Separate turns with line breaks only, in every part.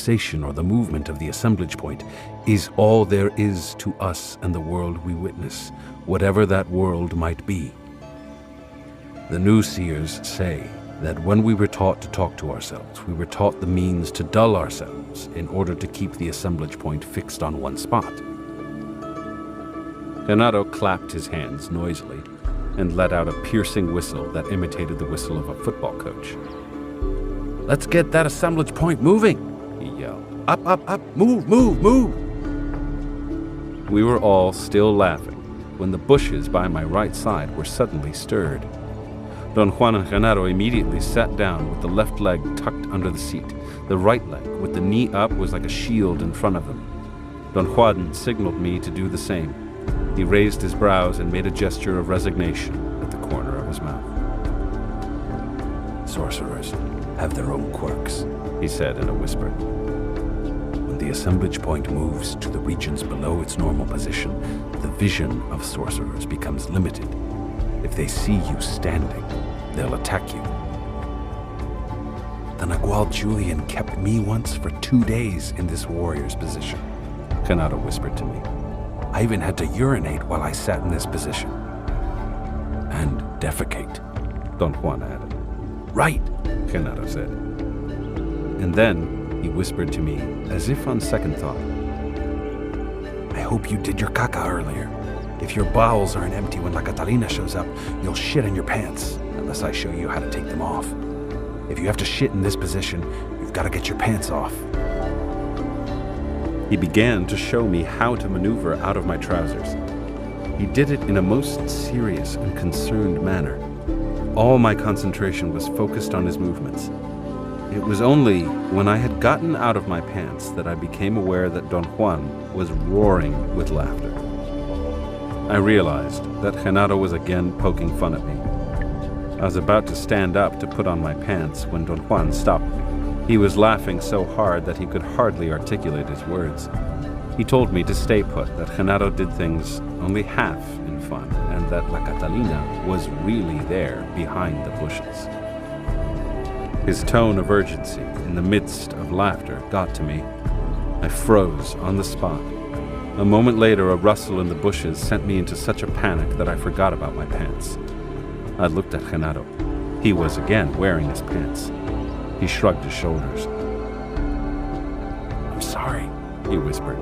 sensation or the movement of the assemblage point is all there is to us and the world we witness, whatever that world might be. The new seers say that when we were taught to talk to ourselves, we were taught the means to dull ourselves in order to keep the assemblage point fixed on one spot. Genaro clapped his hands noisily and let out a piercing whistle that imitated the whistle of a football coach. "Let's get that assemblage point moving," he yelled. "Up, up, up, move, move, move!" We were all still laughing when the bushes by my right side were suddenly stirred. Don Juan and Genaro immediately sat down with the left leg tucked under the seat. The right leg, with the knee up, was like a shield in front of them. Don Juan signaled me to do the same. He raised his brows and made a gesture of resignation at the corner of his mouth. "Sorcerers have their own quirks," he said in a whisper. "When the assemblage point moves to the regions below its normal position, the vision of sorcerers becomes limited. If they see you standing, they'll attack you. The Nagual Julian kept me once for 2 days in this warrior's position," Genaro whispered to me. "I even had to urinate while I sat in this position." "And defecate," Don Juan added. "Right," Genaro said. And then he whispered to me, as if on second thought, "I hope you did your caca earlier. If your bowels aren't empty when La Catalina shows up, you'll shit in your pants, unless I show you how to take them off. If you have to shit in this position, you've got to get your pants off." He began to show me how to maneuver out of my trousers. He did it in a most serious and concerned manner. All my concentration was focused on his movements. It was only when I had gotten out of my pants that I became aware that Don Juan was roaring with laughter. I realized that Genaro was again poking fun at me. I was about to stand up to put on my pants when Don Juan stopped me. He was laughing so hard that he could hardly articulate his words. He told me to stay put, that Genaro did things only half in fun, and that La Catalina was really there behind the bushes. His tone of urgency in the midst of laughter got to me. I froze on the spot. A moment later, a rustle in the bushes sent me into such a panic that I forgot about my pants. I looked at Genaro. He was again wearing his pants. He shrugged his shoulders. "I'm sorry," he whispered.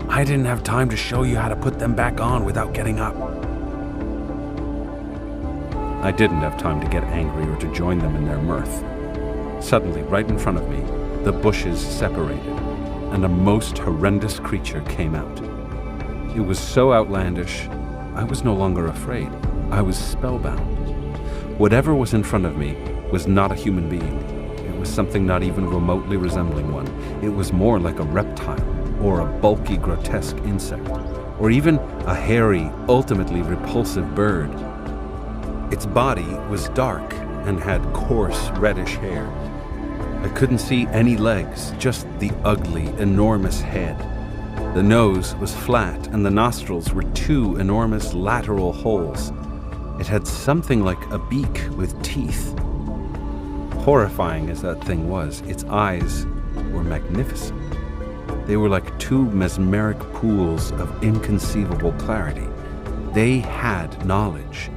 "I didn't have time to show you how to put them back on without getting up." I didn't have time to get angry or to join them in their mirth. Suddenly, right in front of me, the bushes separated, and a most horrendous creature came out. It was so outlandish, I was no longer afraid. I was spellbound. Whatever was in front of me was not a human being. It was something not even remotely resembling one. It was more like a reptile, or a bulky, grotesque insect, or even a hairy, ultimately repulsive bird. Its body was dark and had coarse, reddish hair. I couldn't see any legs, just the ugly, enormous head. The nose was flat, and the nostrils were 2 enormous lateral holes. It had something like a beak with teeth. Horrifying as that thing was, its eyes were magnificent. They were like 2 mesmeric pools of inconceivable clarity. They had knowledge.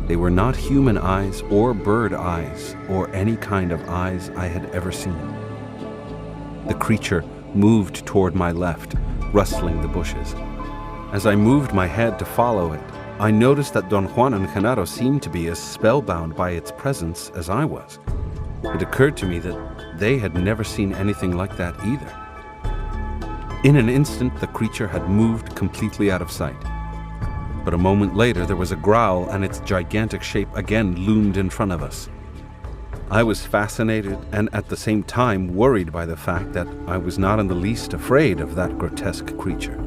They were not human eyes or bird eyes or any kind of eyes I had ever seen. The creature moved toward my left, rustling the bushes. As I moved my head to follow it, I noticed that Don Juan and Genaro seemed to be as spellbound by its presence as I was. It occurred to me that they had never seen anything like that either. In an instant, the creature had moved completely out of sight. But a moment later, there was a growl, and its gigantic shape again loomed in front of us. I was fascinated and at the same time worried by the fact that I was not in the least afraid of that grotesque creature.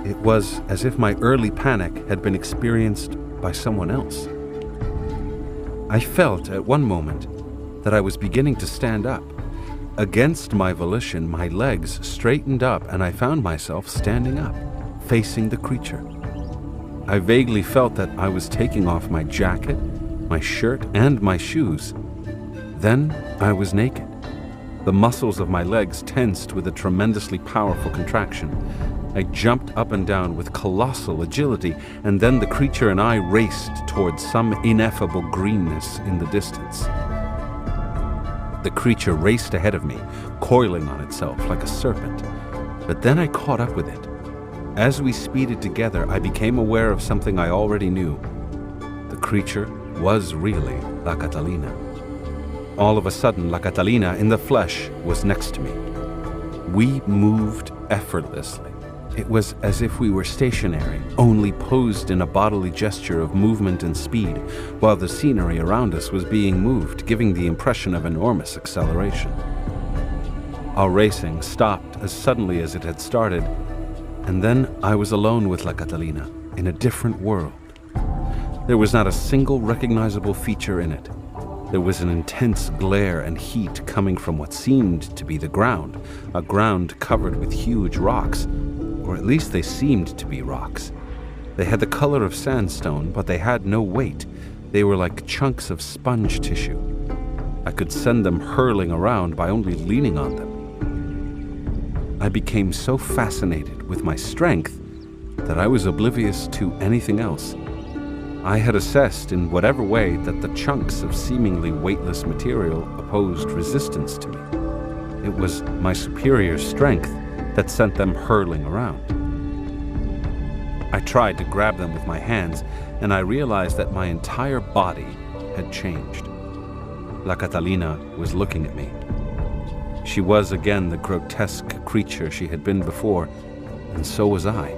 It was as if my early panic had been experienced by someone else. I felt at one moment that I was beginning to stand up. Against my volition, my legs straightened up, and I found myself standing up, facing the creature. I vaguely felt that I was taking off my jacket, my shirt, and my shoes. Then I was naked. The muscles of my legs tensed with a tremendously powerful contraction. I jumped up and down with colossal agility, and then the creature and I raced towards some ineffable greenness in the distance. The creature raced ahead of me, coiling on itself like a serpent. But then I caught up with it. As we speeded together, I became aware of something I already knew. The creature was really La Catalina. All of a sudden, La Catalina in the flesh was next to me. We moved effortlessly. It was as if we were stationary, only posed in a bodily gesture of movement and speed, while the scenery around us was being moved, giving the impression of enormous acceleration. Our racing stopped as suddenly as it had started, and then I was alone with La Catalina, in a different world. There was not a single recognizable feature in it. There was an intense glare and heat coming from what seemed to be the ground, a ground covered with huge rocks, or at least they seemed to be rocks. They had the color of sandstone, but they had no weight. They were like chunks of sponge tissue. I could send them hurling around by only leaning on them. I became so fascinated with my strength that I was oblivious to anything else. I had assessed in whatever way that the chunks of seemingly weightless material opposed resistance to me. It was my superior strength that sent them hurling around. I tried to grab them with my hands, and I realized that my entire body had changed. La Catalina was looking at me. She was again the grotesque creature she had been before, and so was I.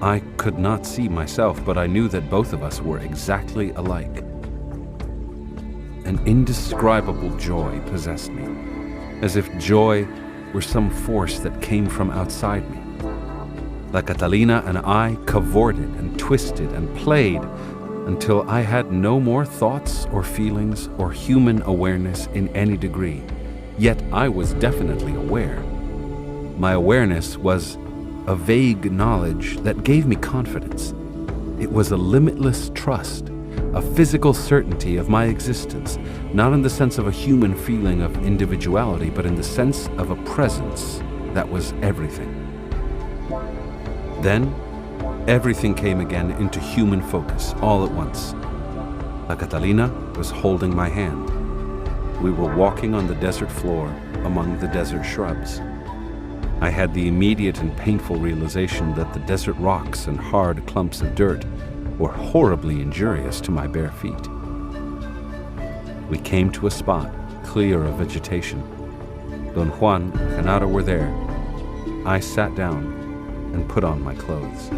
I could not see myself, but I knew that both of us were exactly alike. An indescribable joy possessed me, as if joy were some force that came from outside me. La Catalina and I cavorted and twisted and played until I had no more thoughts or feelings or human awareness in any degree. Yet I was definitely aware. My awareness was a vague knowledge that gave me confidence. It was a limitless trust, a physical certainty of my existence, not in the sense of a human feeling of individuality, but in the sense of a presence that was everything. Then, everything came again into human focus, all at once. La Catalina was holding my hand. We were walking on the desert floor among the desert shrubs. I had the immediate and painful realization that the desert rocks and hard clumps of dirt were horribly injurious to my bare feet. We came to a spot clear of vegetation. Don Juan and Genaro were there. I sat down and put on my clothes.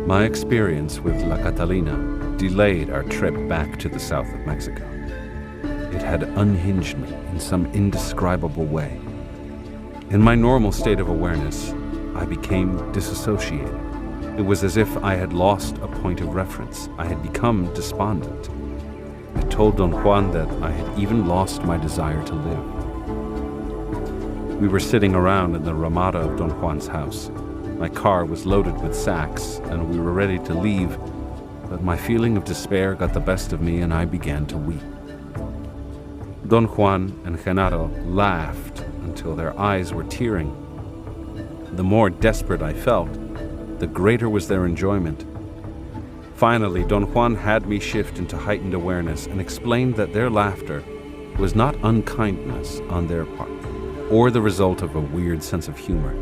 My experience with La Catalina delayed our trip back to the south of Mexico. It had unhinged me in some indescribable way. In my normal state of awareness, I became disassociated. It was as if I had lost a point of reference. I had become despondent. I told Don Juan that I had even lost my desire to live. We were sitting around in the ramada of Don Juan's house. My car was loaded with sacks, and we were ready to leave, but my feeling of despair got the best of me, and I began to weep. Don Juan and Genaro laughed until their eyes were tearing. The more desperate I felt, the greater was their enjoyment. Finally, Don Juan had me shift into heightened awareness and explained that their laughter was not unkindness on their part, or the result of a weird sense of humor,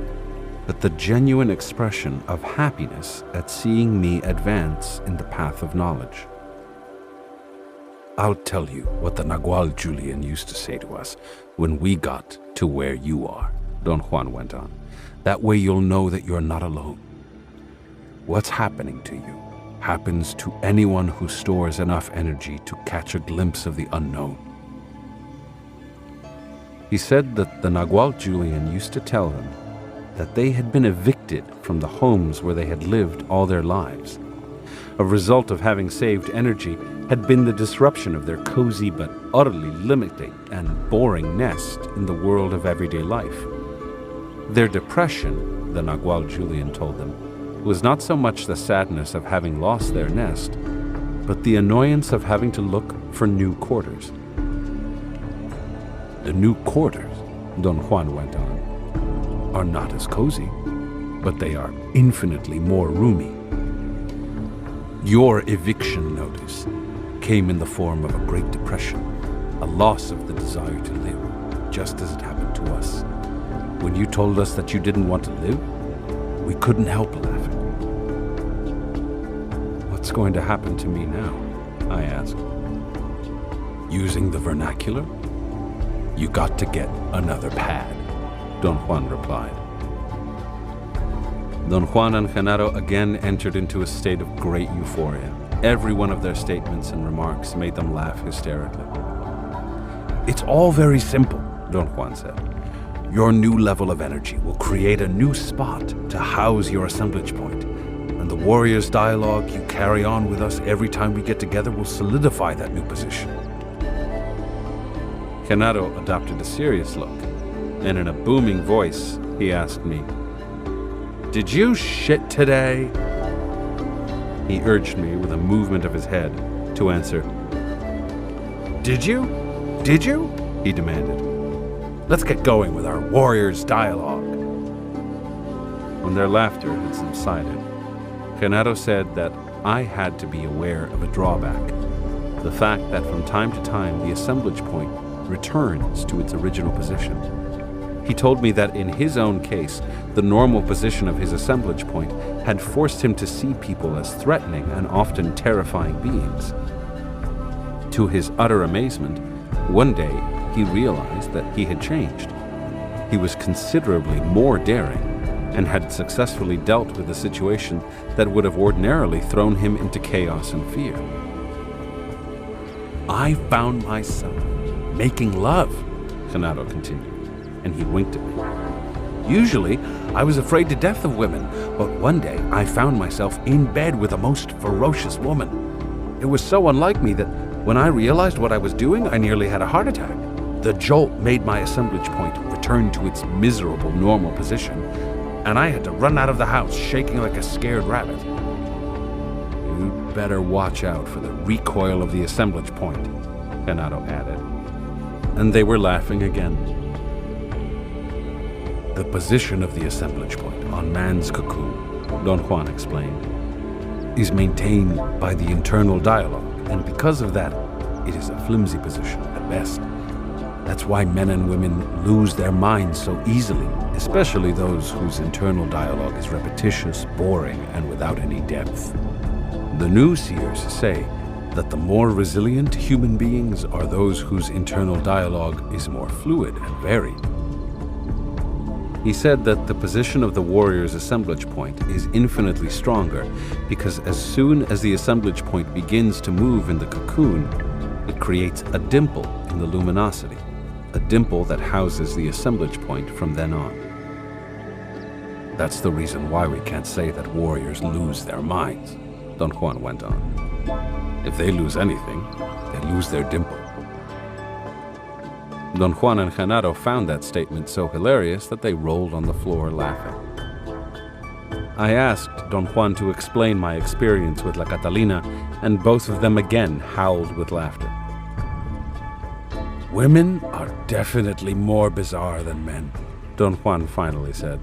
but the genuine expression of happiness at seeing me advance in the path of knowledge. "I'll tell you what the Nagual Julian used to say to us when we got to where you are," Don Juan went on. "That way you'll know that you're not alone. What's happening to you happens to anyone who stores enough energy to catch a glimpse of the unknown." He said that the Nagual Julian used to tell them that they had been evicted from the homes where they had lived all their lives. A result of having saved energy had been the disruption of their cozy but utterly limited and boring nest in the world of everyday life. Their depression, the Nagual Julian told them, was not so much the sadness of having lost their nest, but the annoyance of having to look for new quarters. The new quarters, Don Juan went on, are not as cozy, but they are infinitely more roomy. Your eviction notice came in the form of a Great Depression, a loss of the desire to live, just as it happened to us. When you told us that you didn't want to live, we couldn't help laughing. What's going to happen to me now? I asked. Using the vernacular? You got to get another pad, Don Juan replied. Don Juan and Genaro again entered into a state of great euphoria. Every one of their statements and remarks made them laugh hysterically. It's all very simple, Don Juan said. Your new level of energy will create a new spot to house your assemblage point, and the warriors' dialogue you carry on with us every time we get together will solidify that new position. Genaro adopted a serious look, and in a booming voice, he asked me, "Did you shit today?" He urged me with a movement of his head to answer, "Did you? Did you?" he demanded. "Let's get going with our warriors' dialogue." When their laughter had subsided, Genaro said that I had to be aware of a drawback, the fact that from time to time the assemblage point returns to its original position. He told me that in his own case, the normal position of his assemblage point had forced him to see people as threatening and often terrifying beings. To his utter amazement, one day he realized that he had changed. He was considerably more daring and had successfully dealt with a situation that would have ordinarily thrown him into chaos and fear. I found myself making love, Genaro continued, and he winked at me. Usually, I was afraid to death of women, but one day I found myself in bed with a most ferocious woman. It was so unlike me that when I realized what I was doing, I nearly had a heart attack. The jolt made my assemblage point return to its miserable normal position, and I had to run out of the house shaking like a scared rabbit. You'd better watch out for the recoil of the assemblage point, Genaro added. And they were laughing again. The position of the assemblage point on man's cocoon, Don Juan explained, is maintained by the internal dialogue, and because of that, it is a flimsy position at best. That's why men and women lose their minds so easily, especially those whose internal dialogue is repetitious, boring, and without any depth. The new seers say that the more resilient human beings are those whose internal dialogue is more fluid and varied. He said that the position of the warrior's assemblage point is infinitely stronger because as soon as the assemblage point begins to move in the cocoon, it creates a dimple in the luminosity, a dimple that houses the assemblage point from then on. That's the reason why we can't say that warriors lose their minds, Don Juan went on. If they lose anything, they lose their dimple. Don Juan and Genaro found that statement so hilarious that they rolled on the floor laughing. I asked Don Juan to explain my experience with La Catalina, and both of them again howled with laughter. Women are definitely more bizarre than men, Don Juan finally said.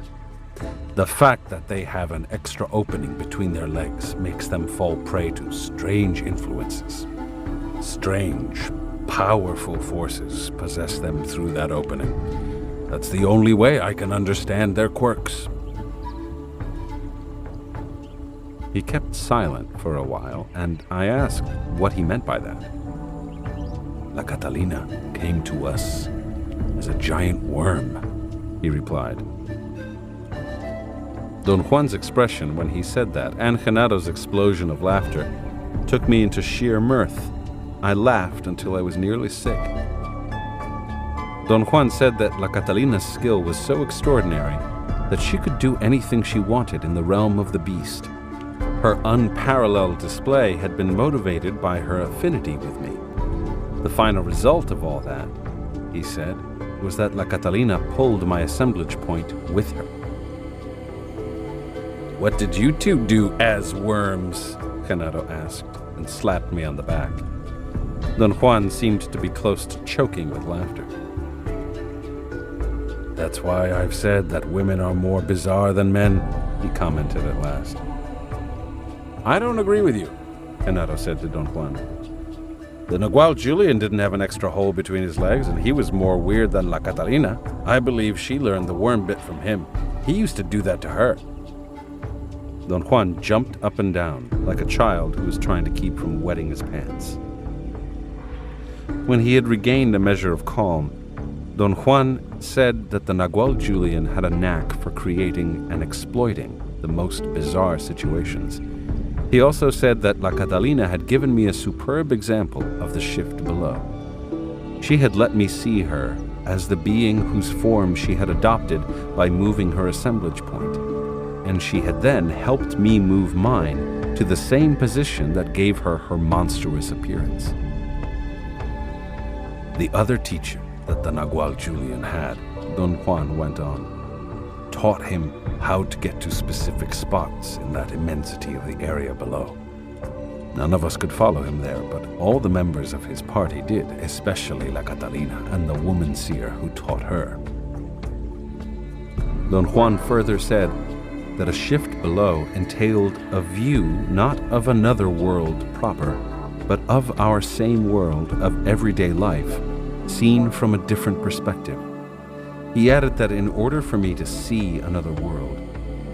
The fact that they have an extra opening between their legs makes them fall prey to strange influences. Strange, powerful forces possess them through that opening. That's the only way I can understand their quirks. He kept silent for a while, and I asked what he meant by that. La Catalina came to us as a giant worm, he replied. Don Juan's expression when he said that, and Genaro's explosion of laughter, took me into sheer mirth. I laughed until I was nearly sick. Don Juan said that La Catalina's skill was so extraordinary that she could do anything she wanted in the realm of the beast. Her unparalleled display had been motivated by her affinity with me. The final result of all that, he said, was that La Catalina pulled my assemblage point with her. What did you two do as worms? Genaro asked, and slapped me on the back. Don Juan seemed to be close to choking with laughter. That's why I've said that women are more bizarre than men, he commented at last. I don't agree with you, Genaro said to Don Juan. The Nagual Julian didn't have an extra hole between his legs, and he was more weird than La Catalina. I believe she learned the worm bit from him. He used to do that to her. Don Juan jumped up and down, like a child who was trying to keep from wetting his pants. When he had regained a measure of calm, Don Juan said that the Nagual Julian had a knack for creating and exploiting the most bizarre situations. He also said that La Catalina had given me a superb example of the shift below. She had let me see her as the being whose form she had adopted by moving her assemblage point, and she had then helped me move mine to the same position that gave her her monstrous appearance. The other teacher that the Nagual Julian had, Don Juan went on, taught him how to get to specific spots in that immensity of the area below. None of us could follow him there, but all the members of his party did, especially La Catalina and the woman seer who taught her. Don Juan further said that a shift below entailed a view not of another world proper, but of our same world of everyday life, seen from a different perspective. He added that in order for me to see another world,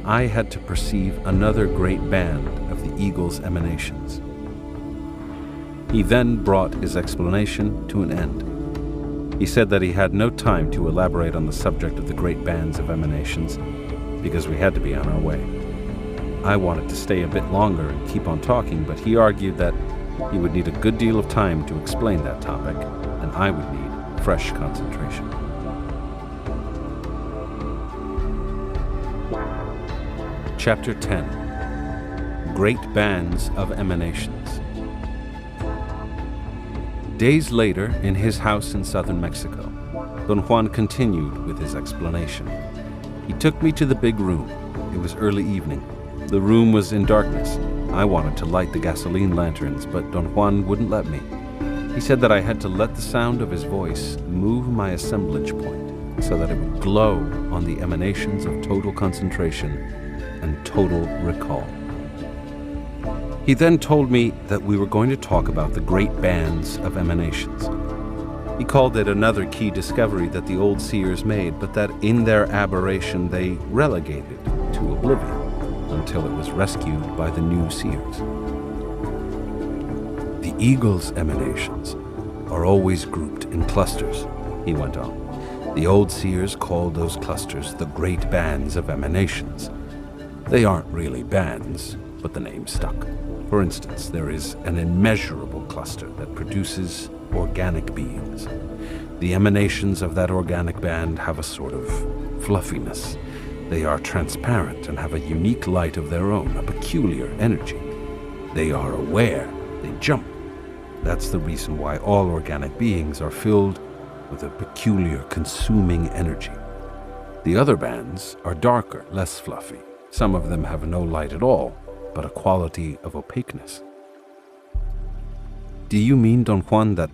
I had to perceive another great band of the eagle's emanations. He then brought his explanation to an end. He said that he had no time to elaborate on the subject of the great bands of emanations because we had to be on our way. I wanted to stay a bit longer and keep on talking, but he argued that he would need a good deal of time to explain that topic, and I would need fresh concentration. Chapter 10. Great Bands of Emanations. Days later, in his house in southern Mexico, Don Juan continued with his explanation. He took me to the big room. It was early evening. The room was in darkness. I wanted to light the gasoline lanterns, but Don Juan wouldn't let me. He said that I had to let the sound of his voice move my assemblage point so that it would glow on the emanations of total concentration and total recall. He then told me that we were going to talk about the great bands of emanations. He called it another key discovery that the old seers made, but that in their aberration they relegated to oblivion until it was rescued by the new seers. The eagle's emanations are always grouped in clusters, he went on. The old seers called those clusters the great bands of emanations. They aren't really bands, but the name stuck. For instance, there is an immeasurable cluster that produces organic beings. The emanations of that organic band have a sort of fluffiness. They are transparent and have a unique light of their own, a peculiar energy. They are aware, they jump. That's the reason why all organic beings are filled with a peculiar consuming energy. The other bands are darker, less fluffy. Some of them have no light at all, but a quality of opaqueness. Do you mean, Don Juan, that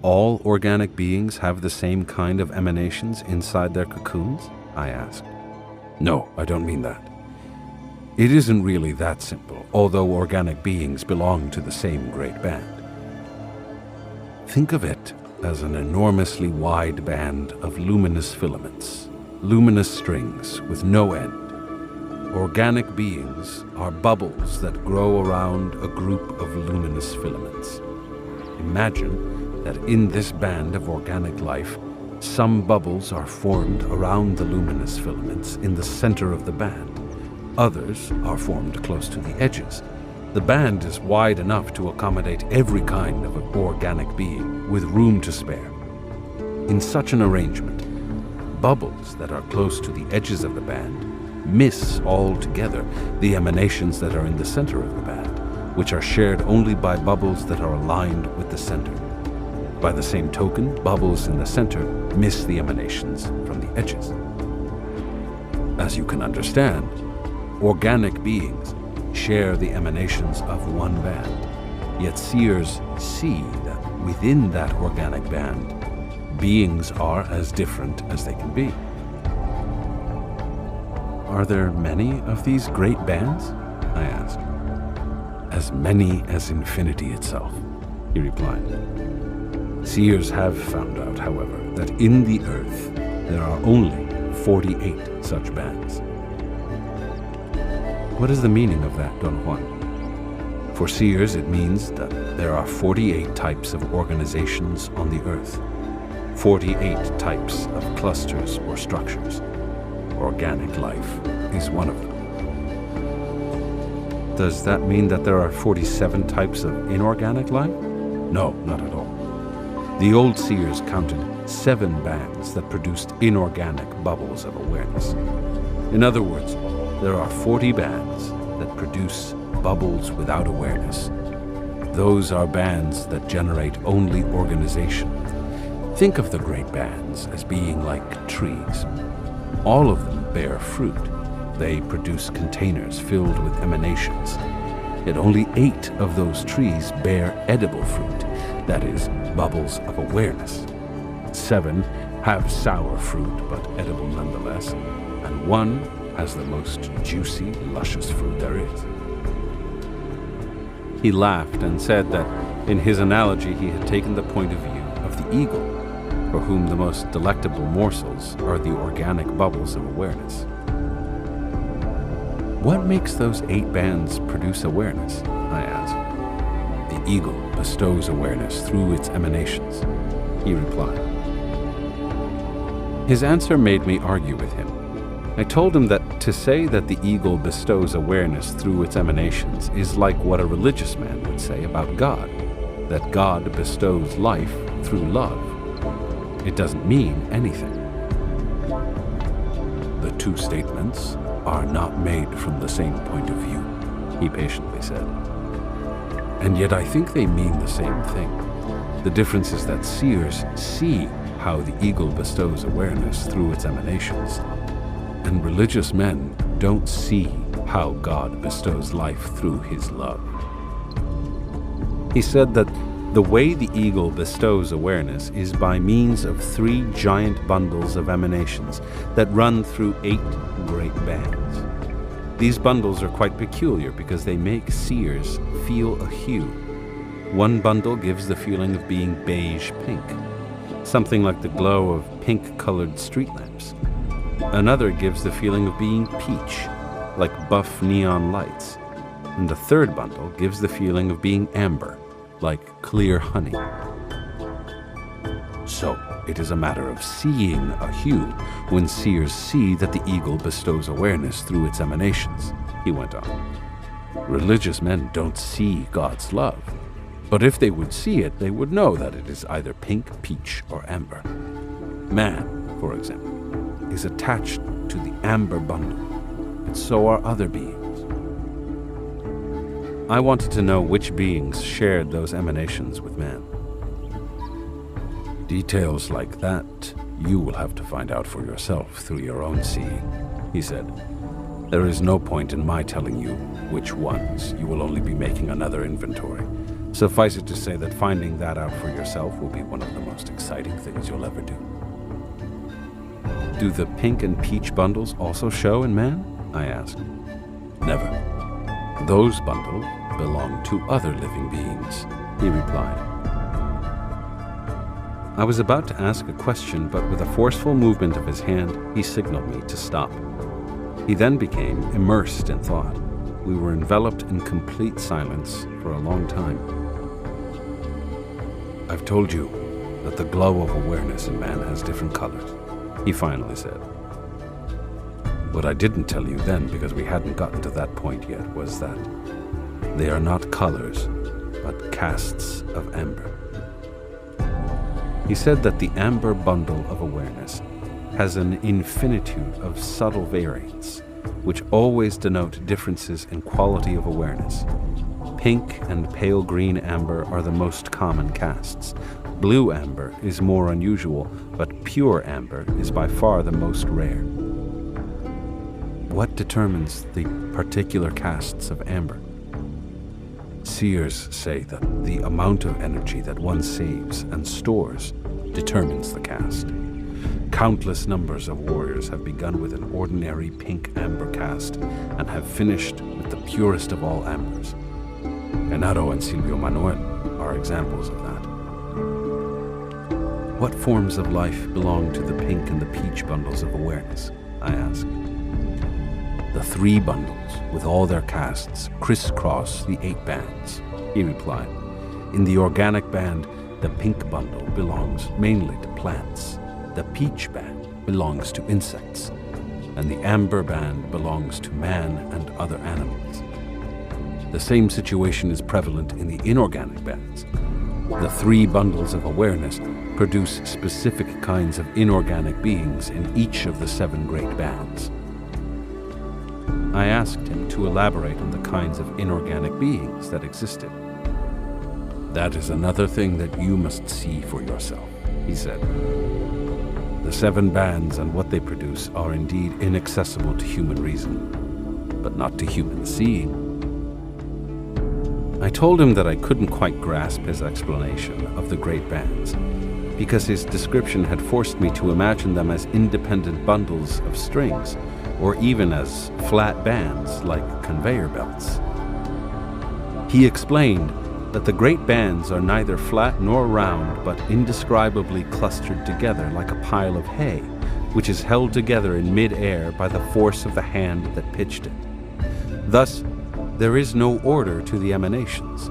all organic beings have the same kind of emanations inside their cocoons? I asked. No, I don't mean that. It isn't really that simple, although organic beings belong to the same great band. Think of it as an enormously wide band of luminous filaments, luminous strings with no end. Organic beings are bubbles that grow around a group of luminous filaments. Imagine that in this band of organic life, some bubbles are formed around the luminous filaments in the center of the band. Others are formed close to the edges. The band is wide enough to accommodate every kind of organic being with room to spare. In such an arrangement, bubbles that are close to the edges of the band miss altogether the emanations that are in the center of the band, which are shared only by bubbles that are aligned with the center. By the same token, bubbles in the center miss the emanations from the edges. As you can understand, organic beings share the emanations of one band, yet seers see that within that organic band, beings are as different as they can be. Are there many of these great bands? I asked. As many as infinity itself, he replied. Seers have found out, however, that in the earth there are only 48 such bands. What is the meaning of that, Don Juan? For seers, it means that there are 48 types of organizations on the earth, 48 types of clusters or structures. Organic life is one of them. Does that mean that there are 47 types of inorganic life? No, not at all. The old seers counted 7 bands that produced inorganic bubbles of awareness. In other words, there are 40 bands that produce bubbles without awareness. Those are bands that generate only organization. Think of the great bands as being like trees. All of them bear fruit. They produce containers filled with emanations. Yet only 8 of those trees bear edible fruit, that is, bubbles of awareness. 7 have sour fruit, but edible nonetheless, and 1 has the most juicy, luscious fruit there is. He laughed and said that, in his analogy, he had taken the point of view of the eagle, for whom the most delectable morsels are the organic bubbles of awareness. What makes those 8 bands produce awareness? I asked. The eagle bestows awareness through its emanations, he replied. His answer made me argue with him. I told him that to say that the eagle bestows awareness through its emanations is like what a religious man would say about God, that God bestows life through love. It doesn't mean anything. The 2 statements are not made from the same point of view, he patiently said. And yet I think they mean the same thing. The difference is that seers see how the eagle bestows awareness through its emanations, and religious men don't see how God bestows life through his love. He said that the way the eagle bestows awareness is by means of 3 giant bundles of emanations that run through 8 great bands. These bundles are quite peculiar because they make seers feel a hue. One bundle gives the feeling of being beige-pink, something like the glow of pink-colored street lamps. Another gives the feeling of being peach, like buff neon lights. And the third bundle gives the feeling of being amber, like clear honey. So, it is a matter of seeing a hue when seers see that the eagle bestows awareness through its emanations, he went on. Religious men don't see God's love, but if they would see it, they would know that it is either pink, peach, or amber. Man, for example, is attached to the amber bundle, and so are other beings. I wanted to know which beings shared those emanations with man. Details like that you will have to find out for yourself through your own seeing, he said. There is no point in my telling you which ones. You will only be making another inventory. Suffice it to say that finding that out for yourself will be one of the most exciting things you'll ever do. Do the pink and peach bundles also show in man? I asked. Never. Those bundles belong to other living beings, he replied. I was about to ask a question, but with a forceful movement of his hand, he signaled me to stop. He then became immersed in thought. We were enveloped in complete silence for a long time. I've told you that the glow of awareness in man has different colors, he finally said. What I didn't tell you then, because we hadn't gotten to that point yet, was that they are not colors, but casts of amber. He said that the amber bundle of awareness has an infinitude of subtle variants, which always denote differences in quality of awareness. Pink and pale green amber are the most common castes. Blue amber is more unusual, but pure amber is by far the most rare. What determines the particular castes of amber? Seers say that the amount of energy that one saves and stores determines the caste. Countless numbers of warriors have begun with an ordinary pink amber caste and have finished with the purest of all ambers. Genaro and Silvio Manuel are examples of that. What forms of life belong to the pink and the peach bundles of awareness? I asked. The 3 bundles, with all their castes, crisscross the 8 bands, he replied. In the organic band, the pink bundle belongs mainly to plants, the peach band belongs to insects, and the amber band belongs to man and other animals. The same situation is prevalent in the inorganic bands. The 3 bundles of awareness produce specific kinds of inorganic beings in each of the 7 great bands. I asked him to elaborate on the kinds of inorganic beings that existed. That is another thing that you must see for yourself, he said. The 7 bands and what they produce are indeed inaccessible to human reason, but not to human seeing. I told him that I couldn't quite grasp his explanation of the great bands, because his description had forced me to imagine them as independent bundles of strings, or even as flat bands like conveyor belts. He explained that the great bands are neither flat nor round, but indescribably clustered together like a pile of hay, which is held together in mid-air by the force of the hand that pitched it. Thus, there is no order to the emanations.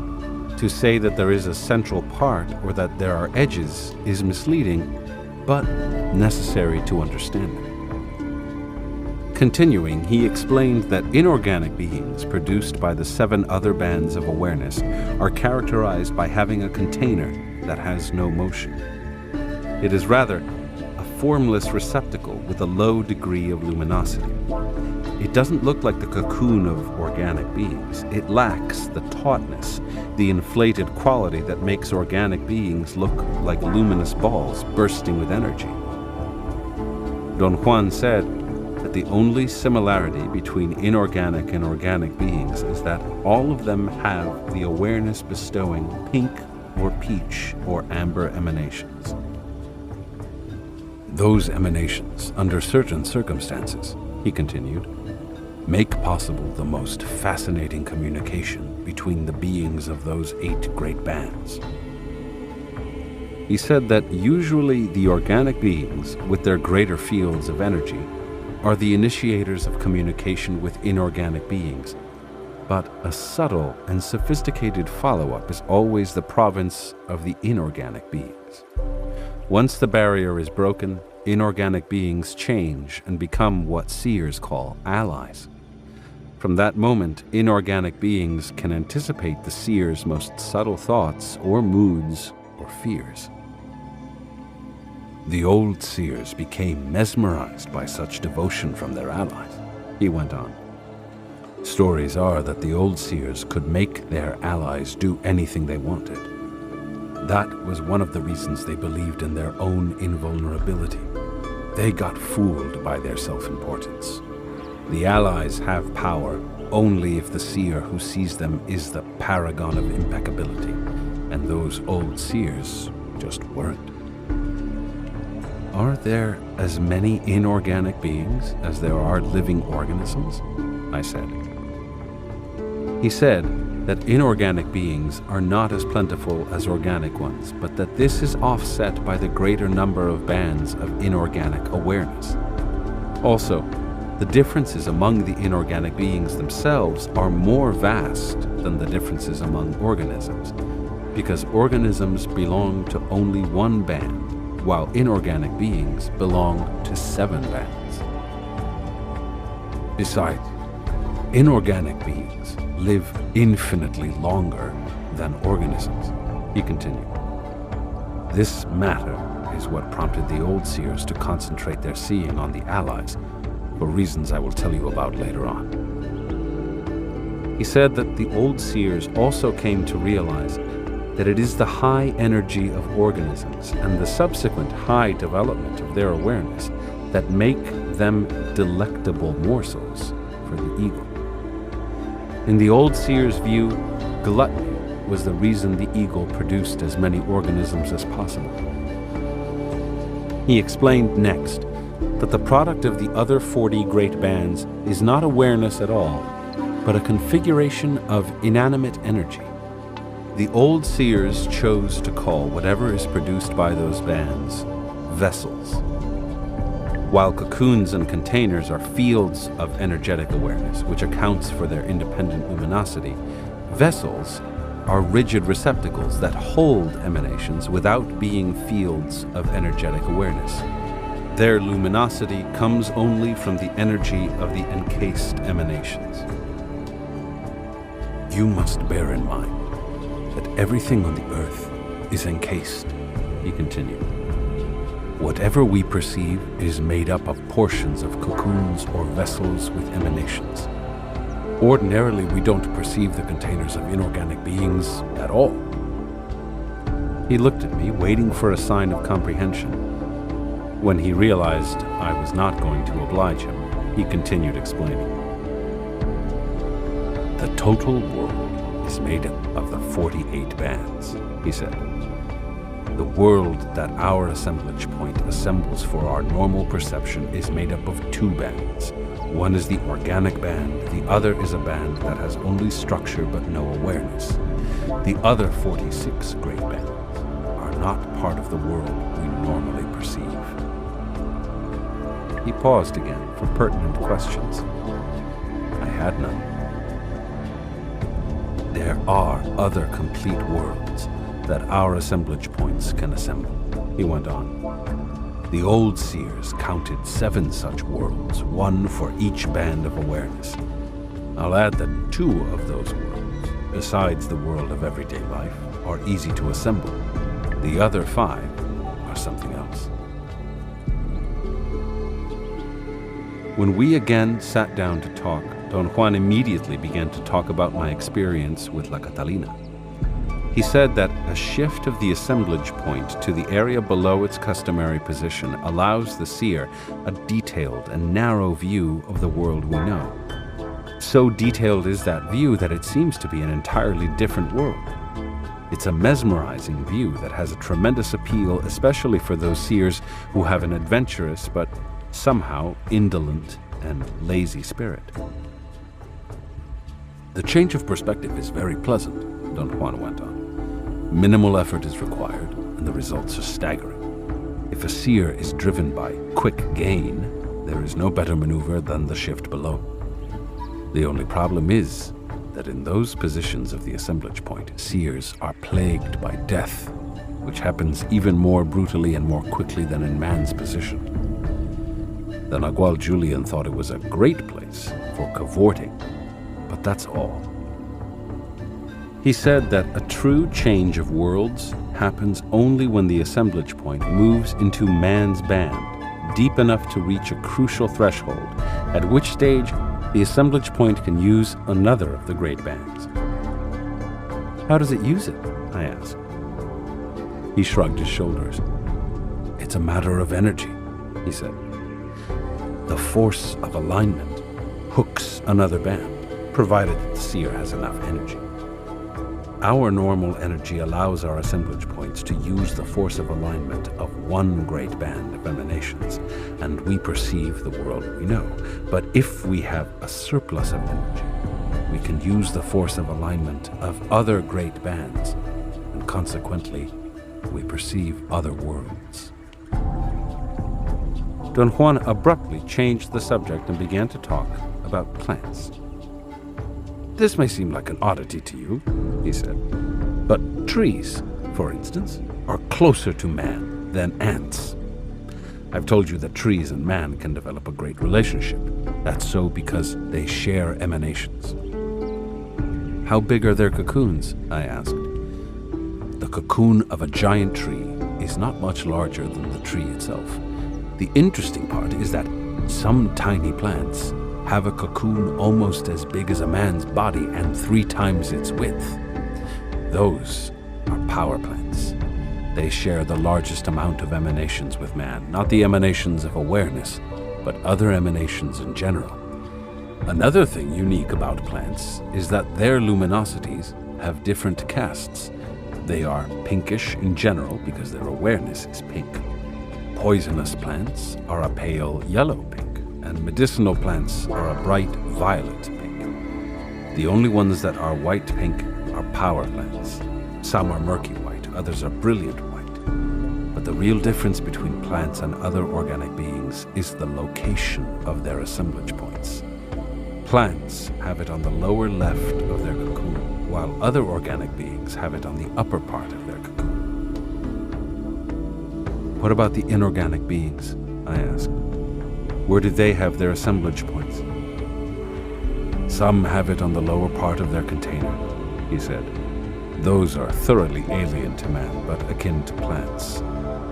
To say that there is a central part or that there are edges is misleading, but necessary to understand it. Continuing, he explained that inorganic beings produced by the 7 other bands of awareness are characterized by having a container that has no motion. It is rather a formless receptacle with a low degree of luminosity. It doesn't look like the cocoon of organic beings. It lacks the tautness, the inflated quality that makes organic beings look like luminous balls bursting with energy. Don Juan said that the only similarity between inorganic and organic beings is that all of them have the awareness-bestowing pink or peach or amber emanations. Those emanations, under certain circumstances, he continued, make possible the most fascinating communication between the beings of those 8 great bands. He said that usually the organic beings, with their greater fields of energy, are the initiators of communication with inorganic beings, but a subtle and sophisticated follow-up is always the province of the inorganic beings. Once the barrier is broken, inorganic beings change and become what seers call allies. From that moment, inorganic beings can anticipate the seer's most subtle thoughts or moods or fears. The old seers became mesmerized by such devotion from their allies, he went on. Stories are that the old seers could make their allies do anything they wanted. That was one of the reasons they believed in their own invulnerability. They got fooled by their self-importance. The allies have power only if the seer who sees them is the paragon of impeccability, and those old seers just weren't. Are there as many inorganic beings as there are living organisms? I said. He said that inorganic beings are not as plentiful as organic ones, but that this is offset by the greater number of bands of inorganic awareness. Also, the differences among the inorganic beings themselves are more vast than the differences among organisms, because organisms belong to only one band, while inorganic beings belong to 7 bands. Besides, inorganic beings live infinitely longer than organisms, he continued. This matter is what prompted the old seers to concentrate their seeing on the allies, for reasons I will tell you about later on. He said that the old seers also came to realize that it is the high energy of organisms and the subsequent high development of their awareness that make them delectable morsels for the ego. In the old seer's view, gluttony was the reason the ego produced as many organisms as possible. He explained next that the product of the other 40 great bands is not awareness at all, but a configuration of inanimate energy. The old seers chose to call whatever is produced by those bands vessels. While cocoons and containers are fields of energetic awareness, which accounts for their independent luminosity, vessels are rigid receptacles that hold emanations without being fields of energetic awareness. Their luminosity comes only from the energy of the encased emanations. You must bear in mind that everything on the earth is encased, he continued. Whatever we perceive is made up of portions of cocoons or vessels with emanations. Ordinarily, we don't perceive the containers of inorganic beings at all. He looked at me, waiting for a sign of comprehension. When he realized I was not going to oblige him, he continued explaining. The total world is made up of the 48 bands, he said. The world that our assemblage point assembles for our normal perception is made up of 2 bands. One is the organic band, the other is a band that has only structure but no awareness. The other 46 great bands are not part of the world we normally perceive. He paused again for pertinent questions. I had none. There are other complete worlds that our assemblage points can assemble, he went on. The old seers counted 7 such worlds, 1 for each band of awareness. I'll add that 2 of those worlds, besides the world of everyday life, are easy to assemble. The other 5 are something else. When we again sat down to talk, Don Juan immediately began to talk about my experience with La Catalina. He said that a shift of the assemblage point to the area below its customary position allows the seer a detailed and narrow view of the world we know. So detailed is that view that it seems to be an entirely different world. It's a mesmerizing view that has a tremendous appeal, especially for those seers who have an adventurous but somehow indolent and lazy spirit. The change of perspective is very pleasant, Don Juan went on. Minimal effort is required, and the results are staggering. If a seer is driven by quick gain, there is no better maneuver than the shift below. The only problem is that in those positions of the assemblage point, seers are plagued by death, which happens even more brutally and more quickly than in man's position. The Nagual Julian thought it was a great place for cavorting, but that's all. He said that a true change of worlds happens only when the assemblage point moves into man's band, deep enough to reach a crucial threshold, at which stage the assemblage point can use another of the great bands. How does it use it? I asked. He shrugged his shoulders. It's a matter of energy, he said. The force of alignment hooks another band, provided that the seer has enough energy. Our normal energy allows our assemblage points to use the force of alignment of one great band of emanations, and we perceive the world we know. But if we have a surplus of energy, we can use the force of alignment of other great bands, and consequently, we perceive other worlds. Don Juan abruptly changed the subject and began to talk about plants. This may seem like an oddity to you, he said, but trees, for instance, are closer to man than ants. I've told you that trees and man can develop a great relationship. That's so because they share emanations. How big are their cocoons? I asked. The cocoon of a giant tree is not much larger than the tree itself. The interesting part is that some tiny plants have a cocoon almost as big as a man's body and 3 times its width. Those are power plants. They share the largest amount of emanations with man, not the emanations of awareness, but other emanations in general. Another thing unique about plants is that their luminosities have different casts. They are pinkish in general because their awareness is pink. Poisonous plants are a pale yellow pink, and medicinal plants are a bright violet pink. The only ones that are white pink are power plants. Some are murky white, others are brilliant white. But the real difference between plants and other organic beings is the location of their assemblage points. Plants have it on the lower left of their cocoon, while other organic beings have it on the upper part of their cocoon. What about the inorganic beings? I asked. Where do they have their assemblage points? Some have it on the lower part of their container, he said. Those are thoroughly alien to man, but akin to plants.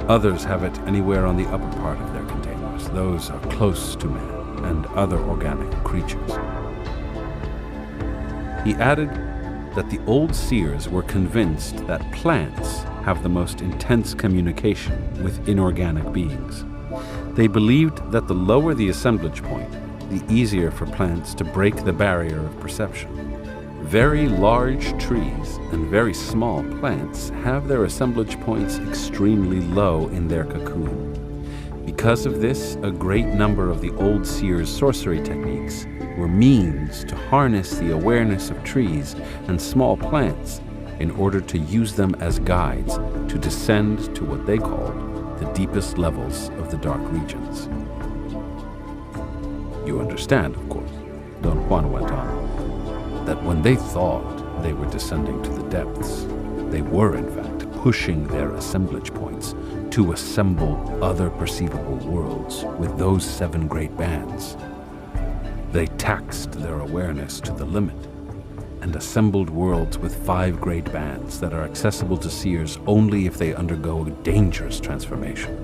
Others have it anywhere on the upper part of their containers. Those are close to man and other organic creatures. He added that the old seers were convinced that plants have the most intense communication with inorganic beings. They believed that the lower the assemblage point, the easier for plants to break the barrier of perception. Very large trees and very small plants have their assemblage points extremely low in their cocoon. Because of this, a great number of the old seers' sorcery techniques were means to harness the awareness of trees and small plants in order to use them as guides to descend to what they called the deepest levels of the dark regions. You understand, of course, Don Juan went on, that when they thought they were descending to the depths, they were in fact pushing their assemblage points to assemble other perceivable worlds with those 7 great bands. They taxed their awareness to the limit and assembled worlds with 5 great bands that are accessible to seers only if they undergo a dangerous transformation.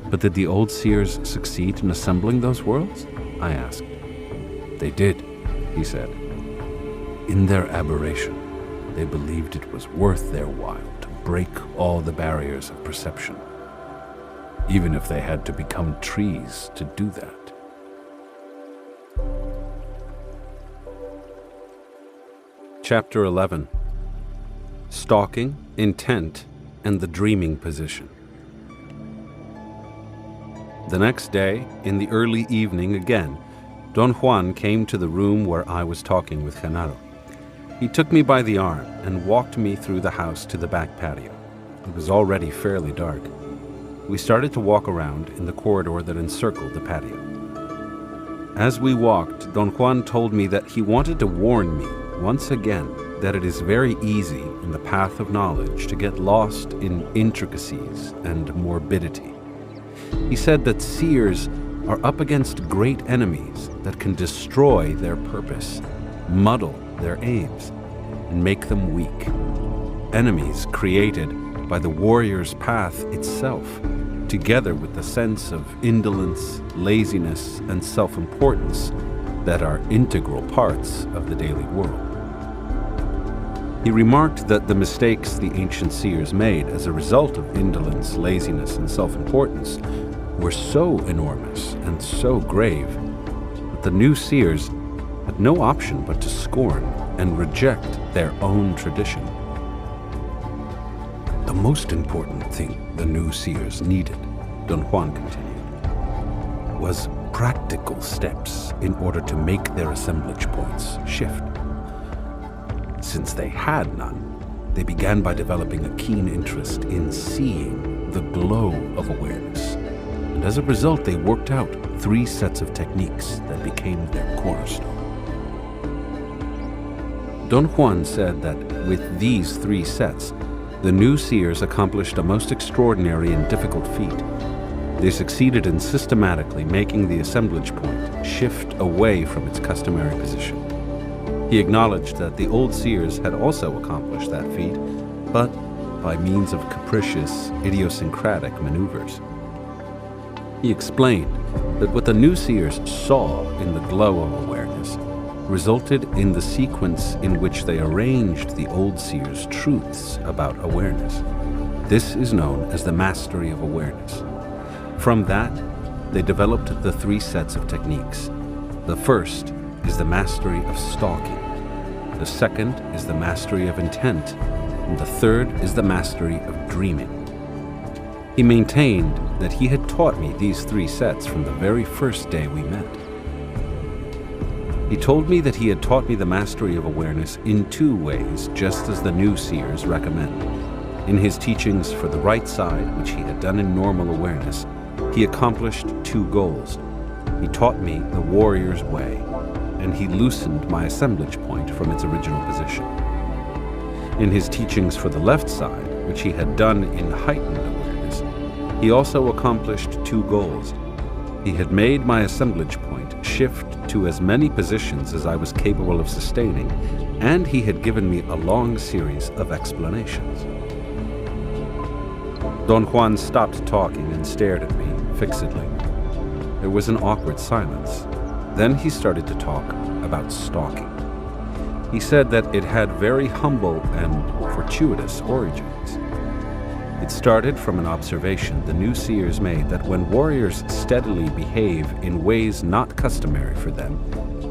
But did the old seers succeed in assembling those worlds? I asked. They did, he said. In their aberration, they believed it was worth their while to break all the barriers of perception, even if they had to become trees to do that. Chapter 11. Stalking, Intent, and the Dreaming Position. The next day, in the early evening again, Don Juan came to the room where I was talking with Genaro. He took me by the arm and walked me through the house to the back patio. It was already fairly dark. We started to walk around in the corridor that encircled the patio. As we walked, Don Juan told me that he wanted to warn me once again that it is very easy in the path of knowledge to get lost in intricacies and morbidity. He said that seers are up against great enemies that can destroy their purpose, muddle their aims, and make them weak. Enemies created by the warrior's path itself, together with the sense of indolence, laziness, and self-importance that are integral parts of the daily world. He remarked that the mistakes the ancient seers made as a result of indolence, laziness, and self-importance were so enormous and so grave that the new seers had no option but to scorn and reject their own tradition. The most important thing the new seers needed, Don Juan continued, was practical steps in order to make their assemblage points shift. Since they had none, they began by developing a keen interest in seeing the glow of awareness. And as a result, they worked out 3 sets of techniques that became their cornerstone. Don Juan said that with these 3 sets, the new seers accomplished a most extraordinary and difficult feat. They succeeded in systematically making the assemblage point shift away from its customary position. He acknowledged that the old seers had also accomplished that feat, but by means of capricious, idiosyncratic maneuvers. He explained that what the new seers saw in the glow of awareness resulted in the sequence in which they arranged the old seers' truths about awareness. This is known as the mastery of awareness. From that, they developed the 3 sets of techniques. The first is the mastery of stalking. The second is the mastery of intent. And the third is the mastery of dreaming. He maintained that he had taught me these 3 sets from the very first day we met. He told me that he had taught me the mastery of awareness in 2 ways, just as the new seers recommend. In his teachings for the right side, which he had done in normal awareness, he accomplished 2 goals. He taught me the warrior's way, and he loosened my assemblage point from its original position. In his teachings for the left side, which he had done in heightened awareness, he also accomplished 2 goals. He had made my assemblage point shift to as many positions as I was capable of sustaining, and he had given me a long series of explanations. Don Juan stopped talking and stared at me fixedly. There was an awkward silence. Then he started to talk about stalking. He said that it had very humble and fortuitous origins. It started from an observation the new seers made that when warriors steadily behave in ways not customary for them,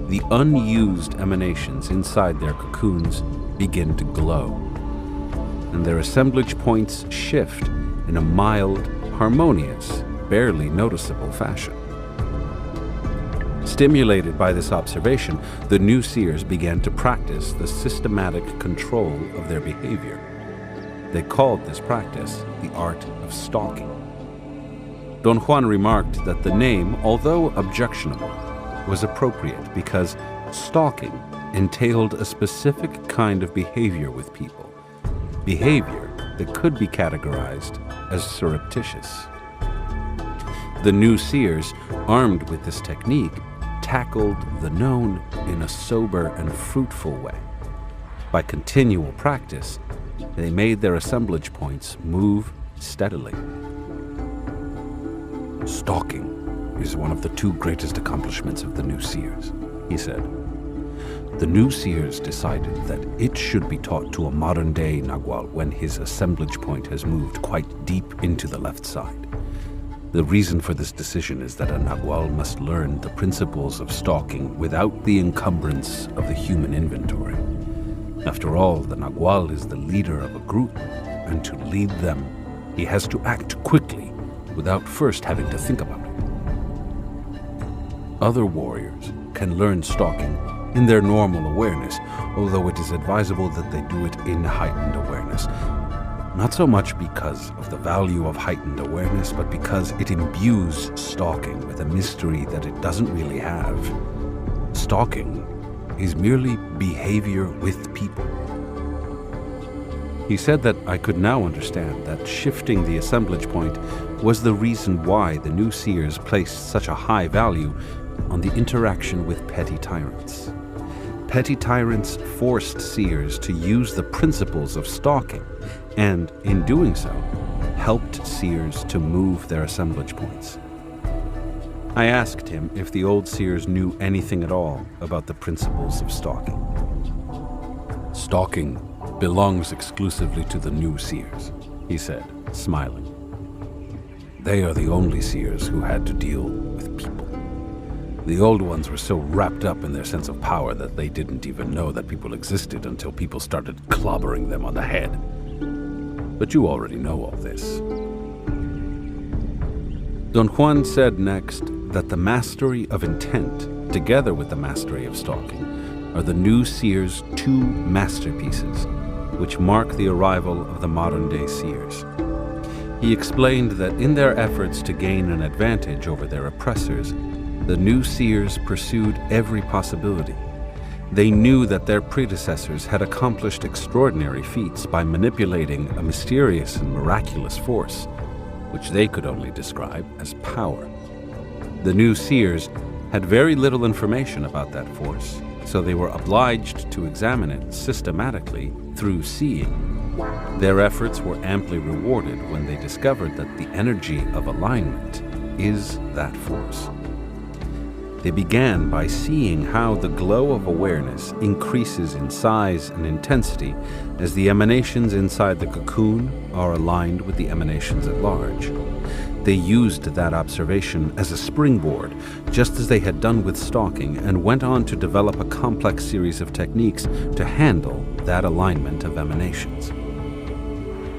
the unused emanations inside their cocoons begin to glow, and their assemblage points shift in a mild, harmonious, barely noticeable fashion. Stimulated by this observation, the new seers began to practice the systematic control of their behavior. They called this practice the art of stalking. Don Juan remarked that the name, although objectionable, was appropriate because stalking entailed a specific kind of behavior with people, behavior that could be categorized as surreptitious. The new seers, armed with this technique, tackled the known in a sober and fruitful way. By continual practice, they made their assemblage points move steadily. Stalking is one of the 2 greatest accomplishments of the new seers, he said. The new seers decided that it should be taught to a modern-day Nagual when his assemblage point has moved quite deep into the left side. The reason for this decision is that a Nagual must learn the principles of stalking without the encumbrance of the human inventory. After all, the Nagual is the leader of a group, and to lead them, he has to act quickly without first having to think about it. Other warriors can learn stalking in their normal awareness, although it is advisable that they do it in heightened awareness. Not so much because of the value of heightened awareness, but because it imbues stalking with a mystery that it doesn't really have. Stalking is merely behavior with people. He said that I could now understand that shifting the assemblage point was the reason why the new seers placed such a high value on the interaction with petty tyrants. Petty tyrants forced seers to use the principles of stalking, and in doing so, helped seers to move their assemblage points. I asked him if the old seers knew anything at all about the principles of stalking. Stalking belongs exclusively to the new seers, he said, smiling. They are the only seers who had to deal with people. The old ones were so wrapped up in their sense of power that they didn't even know that people existed until people started clobbering them on the head. But you already know all this. Don Juan said next that the mastery of intent, together with the mastery of stalking, are the new seers' 2 masterpieces, which mark the arrival of the modern-day seers. He explained that in their efforts to gain an advantage over their oppressors, the new seers pursued every possibility. They knew that their predecessors had accomplished extraordinary feats by manipulating a mysterious and miraculous force, which they could only describe as power. The new seers had very little information about that force, so they were obliged to examine it systematically through seeing. Their efforts were amply rewarded when they discovered that the energy of alignment is that force. They began by seeing how the glow of awareness increases in size and intensity as the emanations inside the cocoon are aligned with the emanations at large. They used that observation as a springboard, just as they had done with stalking, and went on to develop a complex series of techniques to handle that alignment of emanations.